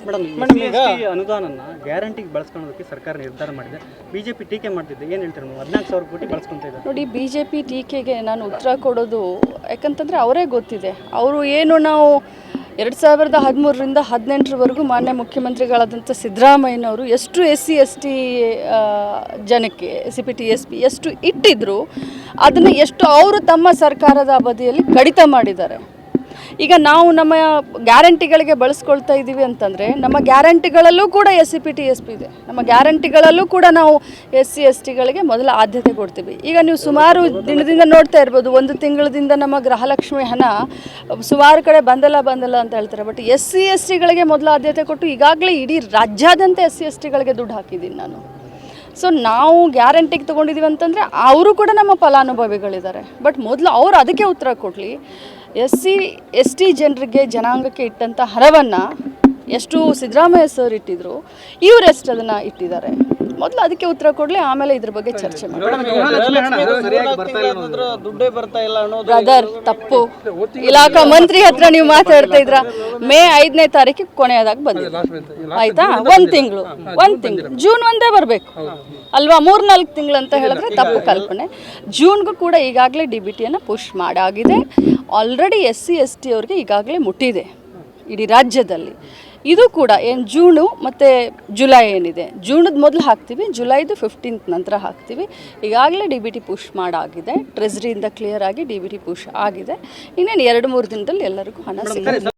Madam ಈಗ ಅನುದಾನನ ಗ್ಯಾರಂಟಿಗೆ ಬಳಸ್ಕೊಳ್ಳೋದಕ್ಕೆ ಸರ್ಕಾರ ನಿರ್ಧಾರ ಮಾಡಿದೆ. ಬಿಜೆಪಿ ಟೀಕೆ ಮಾಡ್ತಿದ್ದೆ, ಏನು ಹೇಳ್ತೀರಿ ನೀವು? 14,000 ಕೋಟಿ ಬಳಸ್ಕೊತಾ ಇದ್ದಾರೆ ನೋಡಿ. ಬಿಜೆಪಿ ಟೀಕೆಗೆ ನಾನು ಉತ್ತರ ಕೊಡೋದು ಯಾಕಂತಂದರೆ ಅವರೇ ಗೊತ್ತಿದೆ. ಅವರು ಏನು ನಾವು 2013ರಿಂದ 2018ರವರೆಗೂ ಮಾನ್ಯ ಮುಖ್ಯಮಂತ್ರಿಗಳಾದಂಥ ಸಿದ್ದರಾಮಯ್ಯನವರು ಎಷ್ಟು SC/ST ಜನಕ್ಕೆ CPTSP ಎಷ್ಟು ಇಟ್ಟಿದ್ರು, ಅದನ್ನು ಎಷ್ಟು ಅವರು ತಮ್ಮ ಸರ್ಕಾರದ ಅವಧಿಯಲ್ಲಿ ಕಡಿತ ಮಾಡಿದ್ದಾರೆ. ಈಗ ನಾವು ನಮ್ಮ ಗ್ಯಾರಂಟಿಗಳಿಗೆ ಬಳಸ್ಕೊಳ್ತಾ ಇದ್ದೀವಿ ಅಂತಂದರೆ ನಮ್ಮ ಗ್ಯಾರಂಟಿಗಳಲ್ಲೂ ಕೂಡ SCPTSP ಇದೆ. ನಮ್ಮ ಗ್ಯಾರಂಟಿಗಳಲ್ಲೂ ಕೂಡ ನಾವು SC/STಗಳಿಗೆ ಮೊದಲ ಆದ್ಯತೆ ಕೊಡ್ತೀವಿ. ಈಗ ನೀವು ಸುಮಾರು ದಿನದಿಂದ ನೋಡ್ತಾ ಇರ್ಬೋದು, ಒಂದು ತಿಂಗಳದಿಂದ ನಮ್ಮ ಗೃಹಲಕ್ಷ್ಮಿ ಹಣ ಸುಮಾರು ಕಡೆ ಬಂದಲ್ಲ ಅಂತ ಹೇಳ್ತಾರೆ. ಬಟ್ SC/STಗಳಿಗೆ ಮೊದಲ ಆದ್ಯತೆ ಕೊಟ್ಟು ಈಗಾಗಲೇ ಇಡೀ ರಾಜ್ಯಾದ್ಯಂತ SC/STಗಳಿಗೆ ದುಡ್ಡು ಹಾಕಿದ್ದೀನಿ ನಾನು. ಸೊ ನಾವು ಗ್ಯಾರಂಟಿಗೆ ತೊಗೊಂಡಿದ್ದೀವಿ ಅಂತಂದರೆ ಅವರು ಕೂಡ ನಮ್ಮ ಫಲಾನುಭವಿಗಳಿದ್ದಾರೆ. ಬಟ್ ಮೊದಲು ಅವರು ಅದಕ್ಕೆ ಉತ್ತರ ಕೊಡಲಿ. SC/ST ಜನರಿಗೆ ಜನಾಂಗಕ್ಕೆ ಇಟ್ಟಂಥ ಹಣವನ್ನು ಎಷ್ಟು ಸಿದ್ದರಾಮಯ್ಯ ಸರ್ ಇಟ್ಟಿದ್ರು, ಇವರೆಷ್ಟು ಅದನ್ನು ಇಟ್ಟಿದ್ದಾರೆ, ಮೊದಲು ಅದಕ್ಕೆ ಉತ್ತರ ಕೊಡಲಿ, ಆಮೇಲೆ ಇದ್ರ ಬಗ್ಗೆ ಚರ್ಚೆ ಮಾಡಿ. ಬ್ರದರ್, ತಪ್ಪು. ಇಲಾಖಾ ಮಂತ್ರಿ ಹತ್ರ ನೀವು ಮಾತಾಡ್ತಾ ಇದ್ರ. ಮೇ 5ನೇ ತಾರೀಕಿಗೆ ಕೊನೆಯದಾಗಿ ಬಂದಿದೆ, ಆಯ್ತಾ? ಒಂದು ತಿಂಗಳು ಜೂನ್ 1 ಬರಬೇಕು ಅಲ್ವಾ? 3-4 ತಿಂಗಳು ಅಂತ ಹೇಳಿದ್ರೆ ತಪ್ಪು ಕಲ್ಪನೆ. ಜೂನ್ಗೂ ಕೂಡ ಈಗಾಗಲೇ DBTಯನ್ನು ಪುಷ್ ಮಾಡಾಗಿದೆ. ಆಲ್ರೆಡಿ SC/ST ಅವ್ರಿಗೆ ಈಗಾಗಲೇ ಮುಟ್ಟಿದೆ ಇಡೀ ರಾಜ್ಯದಲ್ಲಿ. ಇದು ಕೂಡ ಏನು ಜೂನು ಮತ್ತು ಜುಲೈ ಏನಿದೆ, ಜೂನದ ಮೊದಲು ಹಾಕ್ತೀವಿ, ಜುಲೈದು 15th ನಂತರ ಹಾಕ್ತೀವಿ. ಈಗಾಗಲೇ DBT ಪುಷ್ ಮಾಡಾಗಿದೆ. ಟ್ರೆಜರಿಯಿಂದ ಕ್ಲಿಯರ್ ಆಗಿ DBT ಪುಷ್ ಆಗಿದೆ. ಇನ್ನೇನು 2-3 ದಿನದಲ್ಲಿ ಎಲ್ಲರಿಗೂ ಹಣ ಸಿಗುತ್ತೆ.